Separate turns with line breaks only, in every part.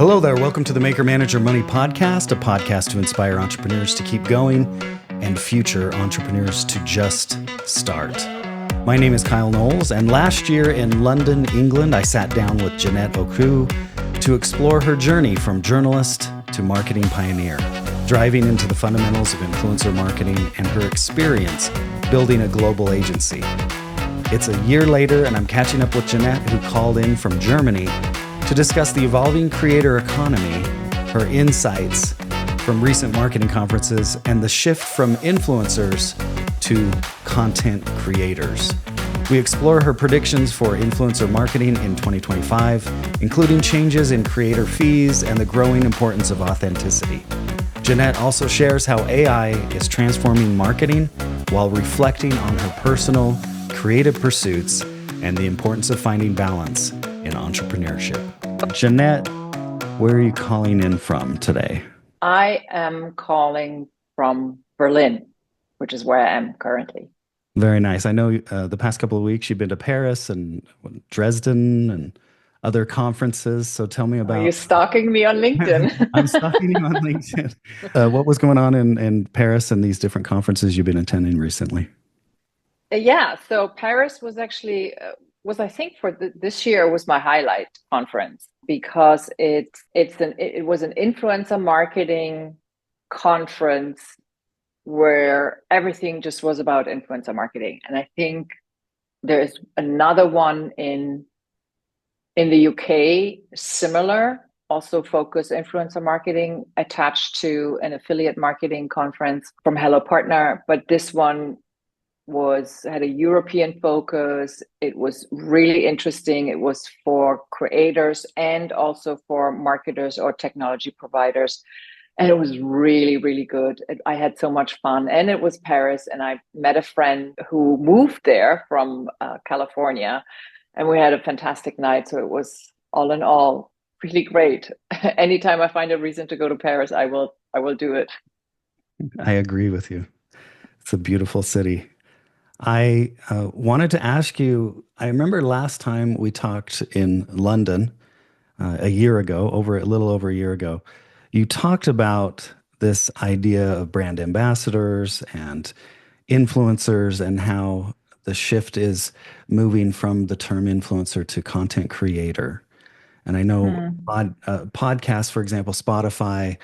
Hello there. Welcome to the Maker Manager Money Podcast, a podcast to inspire entrepreneurs to keep going and future entrepreneurs to just start. My name is Kyle Knowles, and last year in London, England, I sat down with Jeanette Oku to explore her journey from journalist to marketing pioneer, driving into the fundamentals of influencer marketing and her experience building a global agency. It's a year later, and I'm catching up with Jeanette, who called in from Germany to discuss the evolving creator economy, her insights from recent marketing conferences, and the shift from influencers to content creators. We explore her predictions for influencer marketing in 2025, including changes in creator fees and the growing importance of authenticity. Jeanette also shares how AI is transforming marketing while reflecting on her personal, creative pursuits and the importance of finding balance in entrepreneurship. Jeanette, where are you calling in from today?
I am calling from Berlin, which is where I am currently.
Very nice. I know the past couple of weeks you've been to Paris and Dresden and other conferences. So tell me
Are you
about.
stalking me on LinkedIn?
I'm stalking you on LinkedIn. What was going on in Paris and these different conferences you've been attending recently?
Yeah, so Paris was actually I think for this year was my highlight conference because it was an influencer marketing conference where everything just was about influencer marketing. And I think there's another one in the UK, similar, also focus influencer marketing attached to an affiliate marketing conference from Hello Partner. But this one had a European focus. It was really interesting. It was for creators and also for marketers or technology providers. And it was really, really good. I had so much fun. And it was Paris. And I met a friend who moved there from California. And we had a fantastic night. So it was all in all really great. Anytime I find a reason to go to Paris, I will do it.
I agree with you. It's a beautiful city. I wanted to ask you, I remember last time we talked in London a year ago, a little over a year ago, you talked about this idea of brand ambassadors and influencers and how the shift is moving from the term influencer to content creator. And I know podcasts, for example, Spotify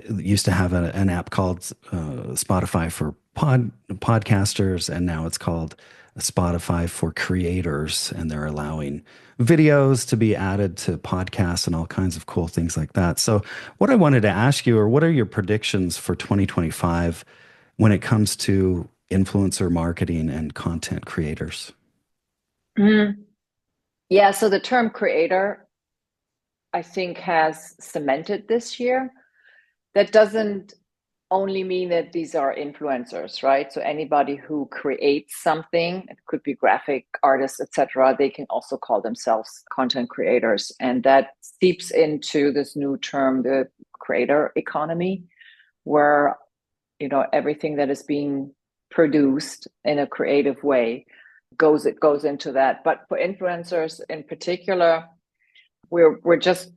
used to have an app called Spotify for podcasters, and now it's called Spotify for creators, and they're allowing videos to be added to podcasts and all kinds of cool things like that. So what I wanted to ask you are, what are your predictions for 2025 when it comes to influencer marketing and content creators?
Yeah, so the term creator, I think, has cemented this year. That doesn't only mean that these are influencers, right? So anybody who creates something, it could be graphic artists, etc., they can also call themselves content creators. And that seeps into this new term, the creator economy, where everything that is being produced in a creative way goes into that. But for influencers in particular, we're just,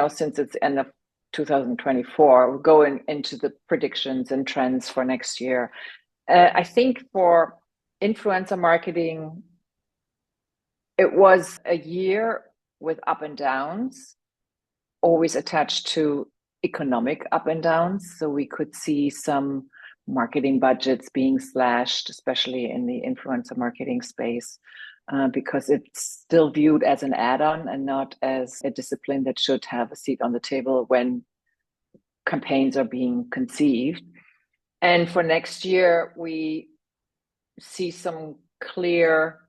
since it's end of 2024, we're going into the predictions and trends for next year. I think for influencer marketing, it was a year with up and downs, always attached to economic up and downs. So we could see some marketing budgets being slashed, especially in the influencer marketing space, because it's still viewed as an add-on and not as a discipline that should have a seat on the table when campaigns are being conceived. And for next year, we see some clear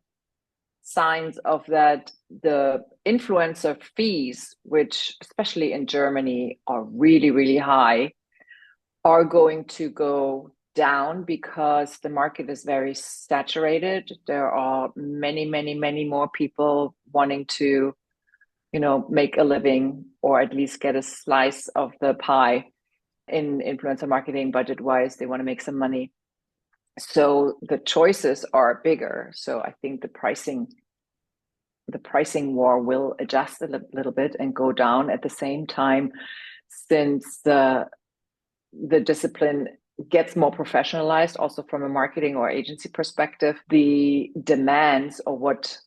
signs of that. The influencer fees, which especially in Germany are really, really high, are going to go down because the market is very saturated. There are many, many, many more people wanting to, make a living or at least get a slice of the pie in influencer marketing budget wise. They want to make some money. So the choices are bigger. So I think the pricing the pricing war will adjust a little bit and go down. At the same time, since the discipline gets more professionalized, also from a marketing or agency perspective, the demands of what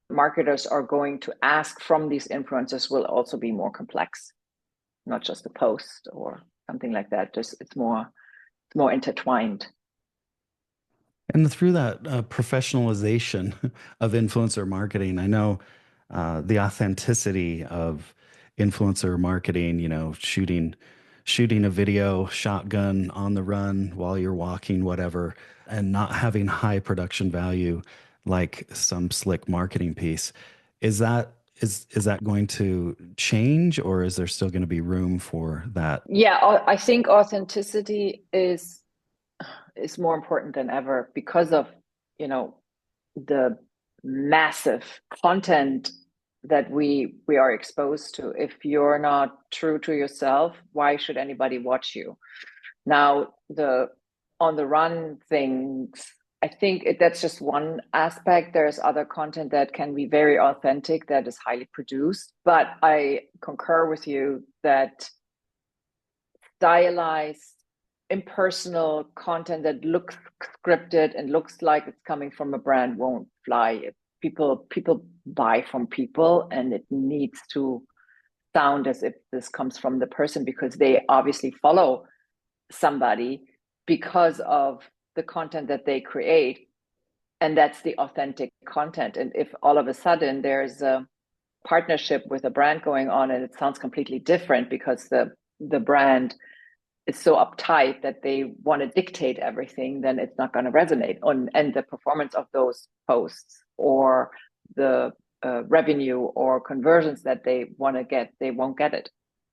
marketers are going to ask from these influencers will also be more complex, not just a post or something like that. Just it's more intertwined.
And through that professionalization of influencer marketing, I know the authenticity of influencer marketing, shooting a video, shotgun on the run while you're walking, whatever, and not having high production value like some slick marketing piece. Is that going to change, or is there still going to be room for that?
Yeah, I think authenticity is more important than ever because of, the massive content that we are exposed to. If you're not true to yourself, why should anybody watch you? Now, the on the run things, I think that's just one aspect. There's other content that can be very authentic, that is highly produced. But I concur with you that stylized, impersonal content that looks scripted and looks like it's coming from a brand won't fly. People buy from people, and it needs to sound as if this comes from the person, because they obviously follow somebody because of the content that they create, and that's the authentic content. And if all of a sudden there's a partnership with a brand going on and it sounds completely different because the brand is so uptight that they want to dictate everything, then it's not going to resonate on, and the performance of those posts or the revenue or conversions that they want to get, they won't get it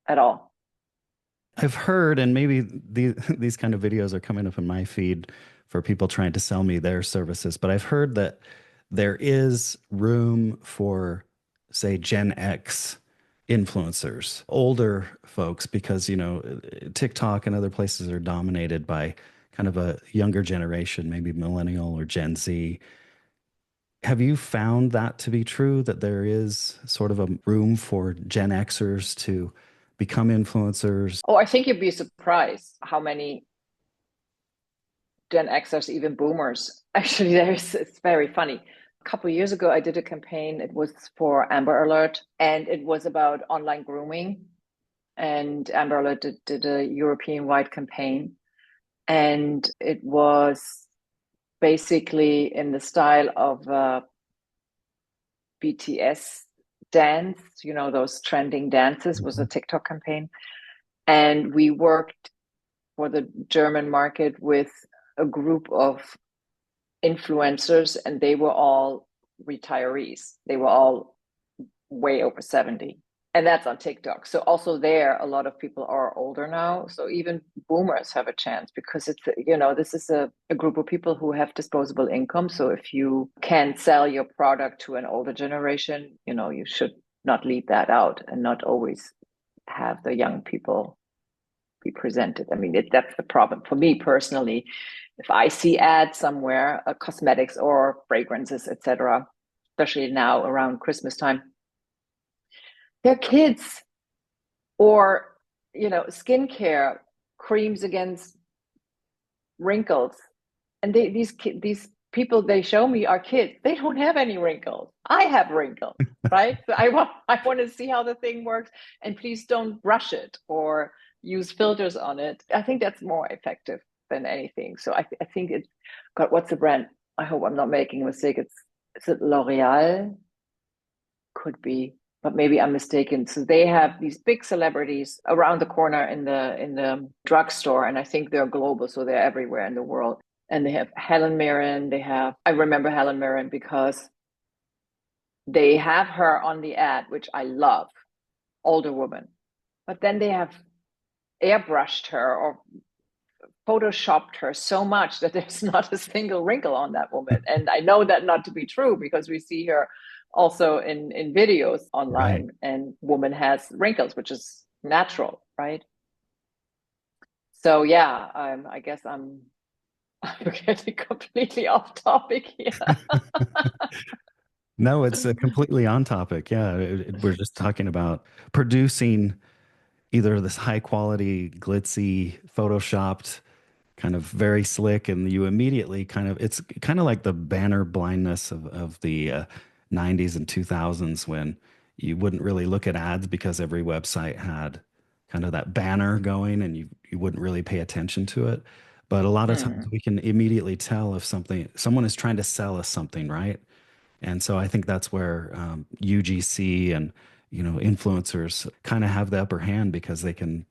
at all.
I've heard, and maybe these kind of videos are coming up in my feed for people trying to sell me their services, but I've heard that there is room for, say, Gen X influencers, older folks, because, TikTok and other places are dominated by kind of a younger generation, maybe millennial or Gen Z. Have you found that to be true, that there is sort of a room for Gen Xers to become influencers?
Oh, I think you'd be surprised how many Gen Xers, even boomers. Actually, it's very funny. A couple of years ago, I did a campaign. It was for Amber Alert, and it was about online grooming. And Amber Alert did a European-wide campaign, and it was basically in the style of BTS dance. Those trending dances was a TikTok campaign, and we worked for the German market with a group of influencers, and they were all retirees. They were all way over 70. And that's on TikTok. So also there, a lot of people are older now. So even boomers have a chance, because this is a group of people who have disposable income. So if you can sell your product to an older generation, you should not leave that out and not always have the young people be presented. I mean, that's the problem for me personally. If I see ads somewhere, cosmetics or fragrances, etc., especially now around Christmas time, they're kids, or skincare creams against wrinkles, and these people they show me are kids. They don't have any wrinkles. I have wrinkles, right? So I want to see how the thing works, and please don't brush it or use filters on it. I think that's more effective than anything. So I think it's God. What's the brand? I hope I'm not making a mistake. Is it L'Oreal? Could be, but maybe I'm mistaken. So they have these big celebrities around the corner in the drugstore, and I think they're global, so they're everywhere in the world. And they have Helen Mirren. I remember Helen Mirren because they have her on the ad, which I love, older woman. But then they have airbrushed her or photoshopped her so much that there's not a single wrinkle on that woman. And I know that not to be true, because we see her also in videos online,
Right.
and woman has wrinkles, which is natural, right? So yeah, I guess I'm getting completely off topic here.
No, it's completely on topic. Yeah, we're just talking about producing either this high quality, glitzy, photoshopped, kind of very slick, and you immediately kind of it's kind of like the banner blindness of the 90s and 2000s when you wouldn't really look at ads because every website had kind of that banner going and you wouldn't really pay attention to it. But a lot of times
Hmm.
we can immediately tell if someone is trying to sell us something, right? And so I think that's where UGC and influencers kind of have the upper hand because they can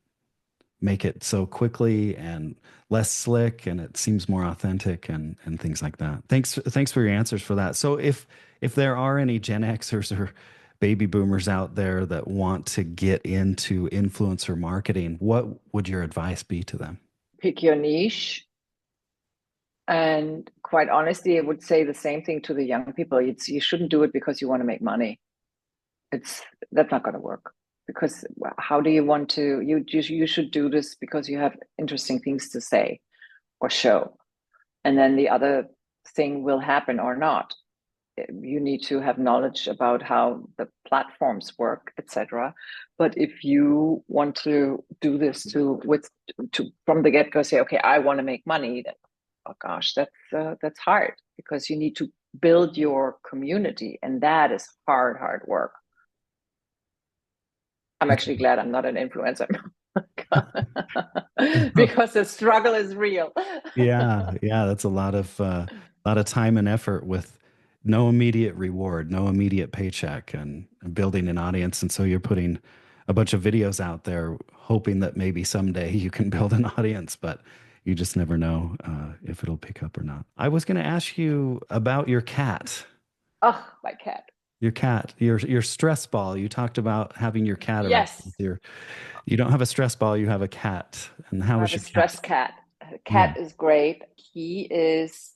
make it so quickly and less slick, and it seems more authentic and things like that. Thanks for your answers for that. So if there are any Gen Xers or baby boomers out there that want to get into influencer marketing, what would your advice be to them?
Pick your niche. And quite honestly, I would say the same thing to the young people. You shouldn't do it because you want to make money. It's That's not going to work. Because how do you want to? You should do this because you have interesting things to say or show, and then the other thing will happen or not. You need to have knowledge about how the platforms work, etc. But if you want to do this to from the get go say, okay, I want to make money, then oh gosh, that's hard because you need to build your community, and that is hard work. I'm actually glad I'm not an influencer because the struggle is real.
Yeah, yeah, that's a lot of time and effort with no immediate reward, no immediate paycheck, and building an audience. And so you're putting a bunch of videos out there, hoping that maybe someday you can build an audience, but you just never know if it'll pick up or not. I was going to ask you about your cat.
Oh, my cat.
Your stress ball. You talked about having your cat around.
Yes,
You don't have a stress ball, you have a cat. And how
I
is
have a
your cat?
stress cat.
Yeah.
Cat is great. He's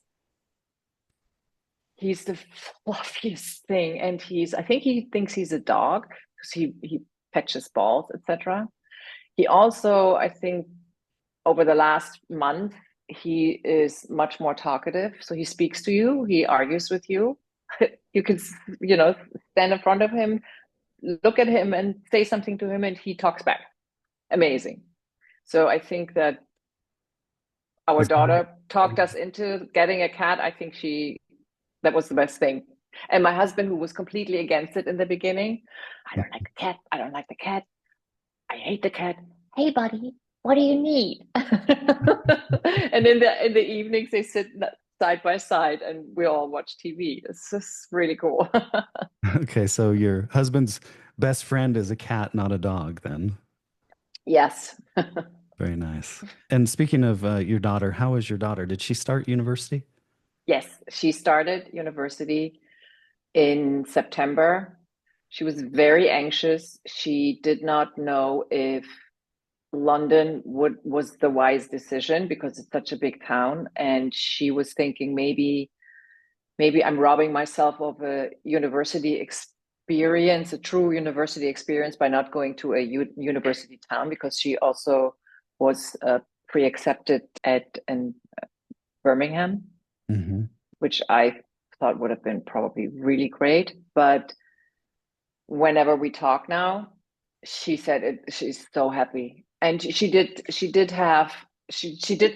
the fluffiest thing, and I think he thinks he's a dog because he fetches balls, etc. He also, I think, over the last month, he is much more talkative. So he speaks to you, he argues with you. You can, stand in front of him, look at him, and say something to him, and he talks back. Amazing. So I think that our
Is that
daughter talked us into getting a cat. I think that was the best thing. And my husband, who was completely against it in the beginning, I don't like the cat. I don't like the cat. I hate the cat. Hey, buddy, what do you need? And in the evenings, they sit side by side, and we all watch TV. It's just really cool.
okay? So your husband's best friend is a cat, not a dog, then.
Yes.
Very nice. And speaking of your daughter, how is your daughter? Did she start university?
Yes, she started university in September. She was very anxious. She did not know if London was the wise decision because it's such a big town, and she was thinking maybe I'm robbing myself of a university experience, a true university experience, by not going to a university town because she also was pre-accepted at in Birmingham,
Hmm.
which I thought would have been probably really great. But whenever we talk now, she said she's so happy, and she did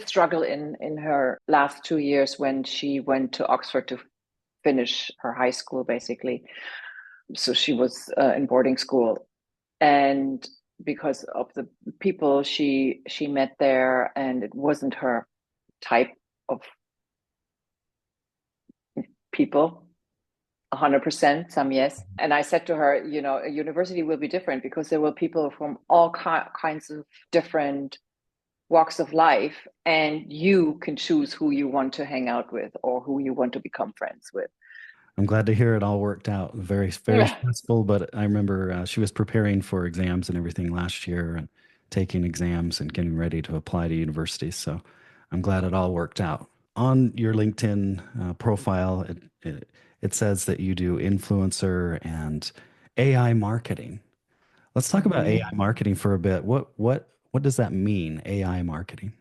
struggle in her last 2 years when she went to Oxford to finish her high school, basically. So she was in boarding school, and because of the people she met there, and it wasn't her type of people. 100%, some yes. And I said to her, a university will be different because there will people from all kinds of different walks of life, and you can choose who you want to hang out with or who you want to become friends with.
I'm glad to hear it all worked out. Very, very stressful, but I remember she was preparing for exams and everything last year and taking exams and getting ready to apply to university. So I'm glad it all worked out. On your LinkedIn profile, it says that you do influencer and AI marketing. Let's talk about AI
Mhm.
marketing for a bit. What does that mean, AI marketing?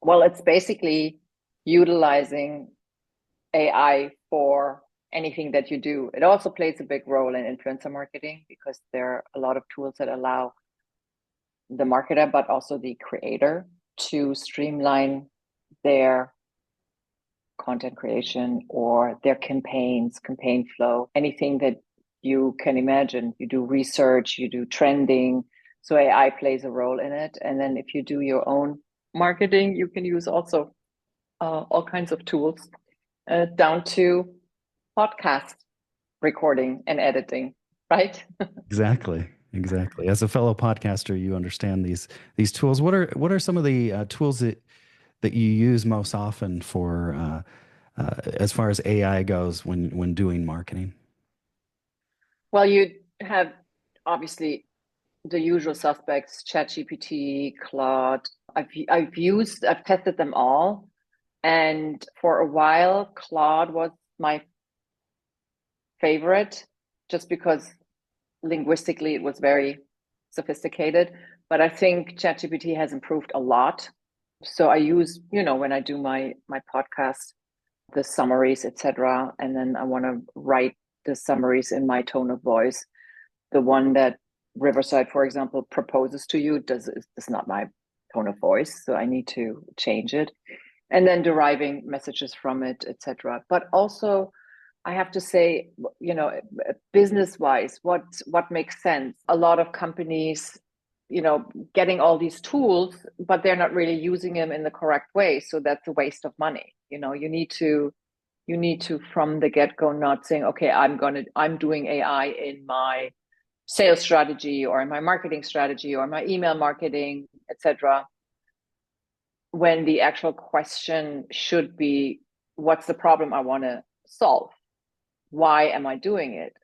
Well, it's basically utilizing AI for anything that you do. It also plays a big role in influencer marketing because there are a lot of tools that allow the marketer, but also the creator to streamline their content creation or their campaigns, campaign flow, anything that you can imagine. You do research, you do trending. So AI plays a role in it. And then if you do your own marketing, you can use also all kinds of tools down to podcast recording and editing, right?
Exactly. As a fellow podcaster, you understand these tools. What are some of the tools that you use most often for as far as AI goes when doing marketing?
Well, you have obviously the usual suspects, ChatGPT, Claude. I've tested them all. And for a while, Claude was my favorite just because linguistically it was very sophisticated. But I think ChatGPT has improved a lot. So I use, when I do my podcast, the summaries, etc., and then I want to write the summaries in my tone of voice. The one that Riverside, for example, proposes to you is not my tone of voice, so I need to change it, and then deriving messages from it, etc. But also, I have to say, business-wise, what makes sense? A lot of companies, getting all these tools, but they're not really using them in the correct way, so that's a waste of money. You need to from the get-go not saying, okay, I'm doing AI in my sales strategy or in my marketing strategy or my email marketing, etc. When the actual question should be, what's the problem I want to solve? Why am I doing it?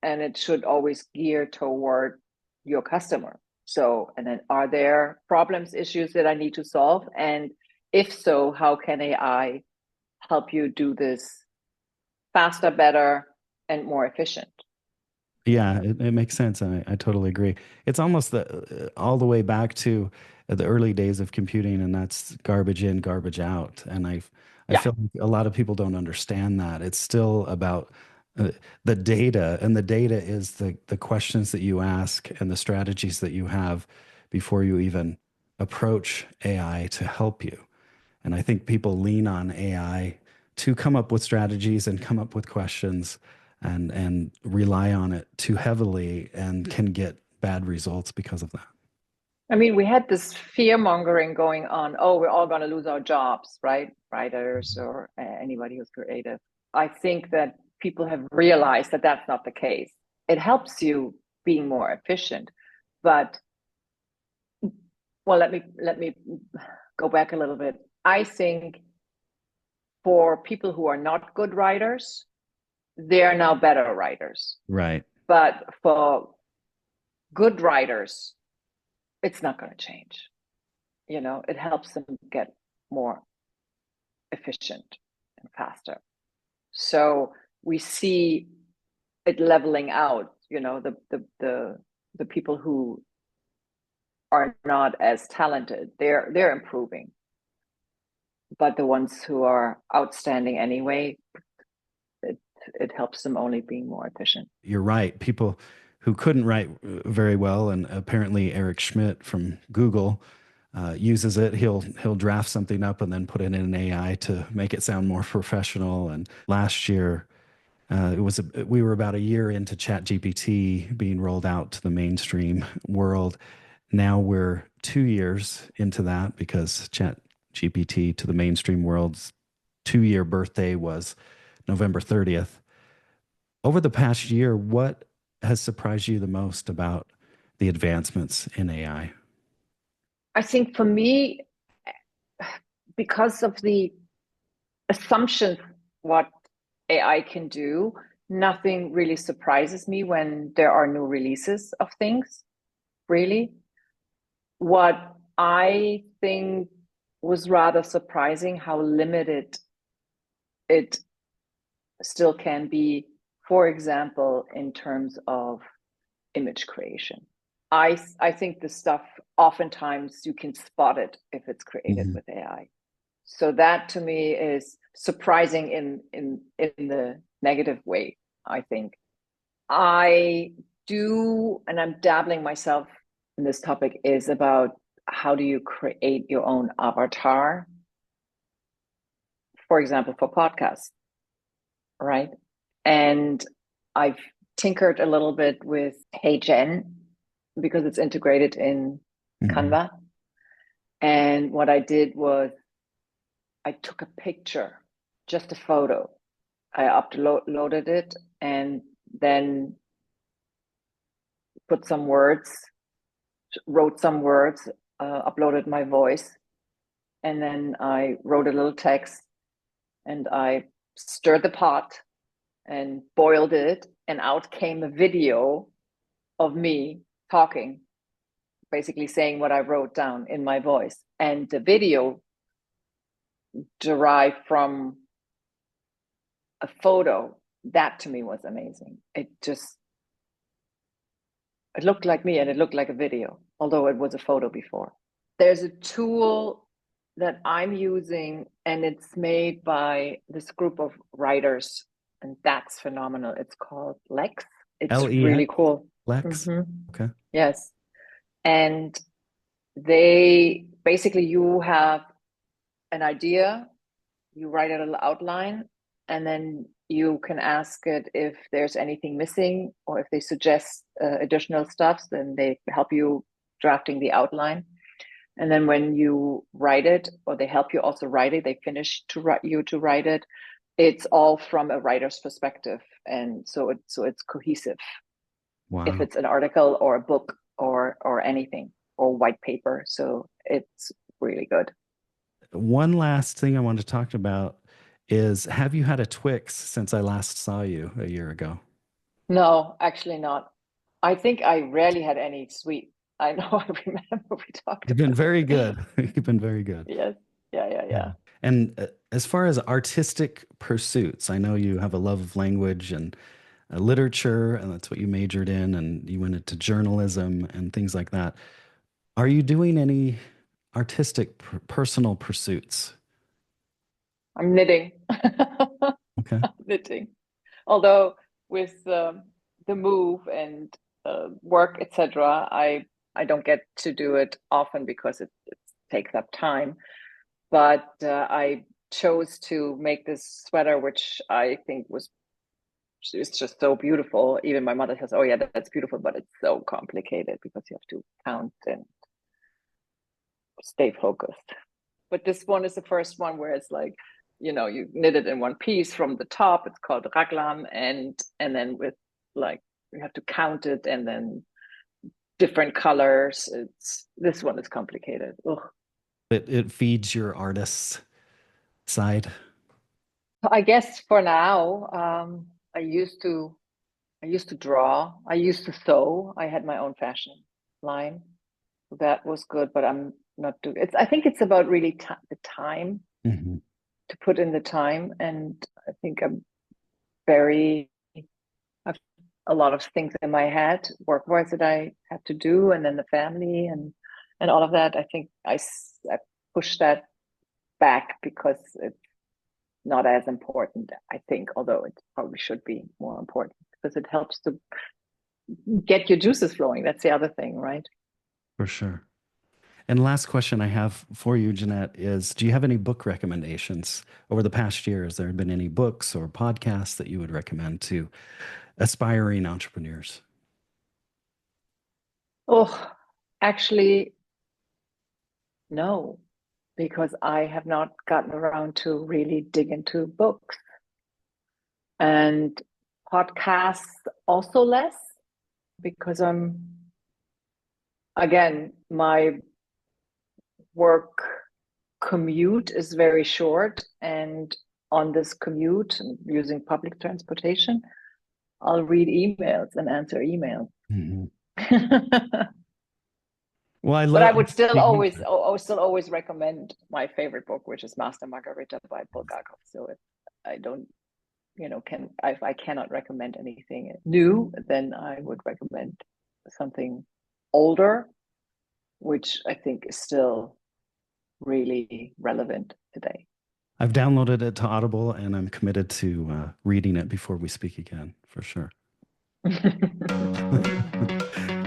And it should always gear toward your customer. So, and then are there problems, issues that I need to solve? And if so, how can AI help you do this faster, better, and more efficient?
Yeah, it makes sense. I totally agree. It's almost all the way back to the early days of computing, and that's garbage in, garbage out. And I
Yeah.
feel like a lot of people don't understand that. It's still about the data, and the data is the questions that you ask and the strategies that you have before you even approach AI to help you. And I think people lean on AI to come up with strategies and come up with questions and rely on it too heavily and can get bad results because of that.
I mean, we had this fear mongering going on. Oh, we're all going to lose our jobs, right? Writers or anybody who's creative. I think that people have realized that that's not the case. It helps you being more efficient, but well, let me go back a little bit. I think for people who are not good writers, they are now better writers.
Right.
But for good writers, it's not going to change. It helps them get more efficient and faster. So we see it leveling out. The people who are not as talented, they're improving, but the ones who are outstanding anyway, it helps them only being more efficient.
You're right. People who couldn't write very well, and apparently Eric Schmidt from Google uses it. He'll draft something up and then put it in an AI to make it sound more professional. And last year, we were about a year into ChatGPT being rolled out to the mainstream world. Now we're 2 years into that because ChatGPT to the mainstream world's 2-year birthday was November 30th. Over the past year, what has surprised you the most about the advancements in AI?
I think for me, because of the assumptions what AI can do, nothing really surprises me when there are new releases of things, really. What I think was rather surprising how limited it still can be, for example, in terms of image creation. I think the stuff oftentimes you can spot it if it's created
Mhm.
with AI. So that to me is surprising in the negative way, I think. I do, and I'm dabbling myself in this topic, is about how do you create your own avatar, for example, for podcasts, right? And I've tinkered a little bit with Hey Gen because it's integrated in
Mhm.
Canva. And what I did was I took a picture, just a photo. I uploaded it and then put some words, wrote some words, uploaded my voice, and then I wrote a little text and I stirred the pot and boiled it, and out came a video of me talking, basically saying what I wrote down in my voice. And the video derived from a photo. That to me was amazing. It looked like me and it looked like a video, although it was a photo before. There's a tool that I'm using, and it's made by this group of writers, and that's phenomenal. It's called Lex. It's
LEX,
really cool.
Lex.
Mm-hmm.
Okay.
Yes. And they basically, you have an idea, you write a little outline, and then you can ask it if there's anything missing or if they suggest additional stuff, then they help you drafting the outline. And then when you write it, or they help you also write it, they finish to write it. It's all from a writer's perspective, and so it's cohesive. If
Wow.
it's an article or a book or anything or white paper, so it's really good.
One last thing I want to talk about is, have you had a Twix since I last saw you a year ago?
No, actually not. I think I rarely had any sweet. I know I remember we talked
You've been
about
very
it.
good. You've been very good.
Yes. Yeah, yeah,
Yeah.
yeah.
And as far as artistic pursuits, I know you have a love of language and literature, and that's what you majored in, and you went into journalism and things like that. Are you doing any artistic personal pursuits?
I'm knitting.
Okay.
Knitting. Although with the move and work, etc., I don't get to do it often because it takes up time. But I chose to make this sweater, which I think was it's just so beautiful. Even my mother says, "Oh yeah, that's beautiful," but it's so complicated because you have to count and stay focused. But this one is the first one where it's like, you knit it in one piece from the top. It's called raglan, and then with like you have to count it, and then different colors. It's This one is complicated. Ugh.
It feeds your artist's side.
I guess for now, I used to draw. I used to sew. I had my own fashion line. That was good, but I'm not doing it. I think it's about really the time,
Mhm.
to put in the time. And I think very, I've a lot of things in my head, work-wise, that I have to do, and then the family and all of that. I think I push that back because it's not as important, I think, although it probably should be more important because it helps to get your juices flowing. That's the other thing, right?
For sure. And last question I have for you, Jeanette, is do you have any book recommendations over the past year? Has there been any books or podcasts that you would recommend to aspiring entrepreneurs?
Oh, actually, no, because I have not gotten around to really dig into books. And podcasts also less because again, my work commute is very short. And on this commute, using public transportation, I'll read emails and answer emails.
Mhm.
But
Well,
I
I
would still
think
always recommend my favorite book, which is Master Margarita by Bulgakov. So if I don't, if I cannot recommend anything new, then I would recommend something older, which I think is still really relevant today.
I've downloaded it to Audible, and I'm committed to reading it before we speak again, for sure.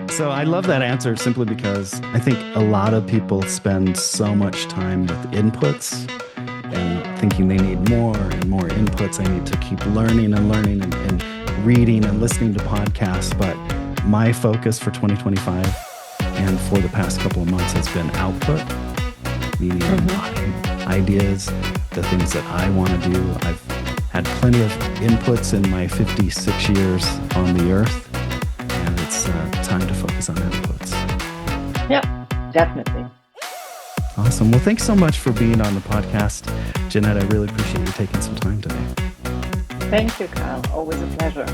So I love that answer simply because I think a lot of people spend so much time with inputs and thinking they need more and more inputs. I need to keep learning and reading and listening to podcasts. But my focus for 2025 and for the past couple of months has been output, meaning ideas, the things that I want to do. I've had plenty of inputs in my 56 years on the earth, and it's time to focus on outputs.
Yeah, definitely.
Awesome. Well, thanks so much for being on the podcast, Jeanette. I really appreciate you taking some time today.
Thank you, Kyle. Always a pleasure.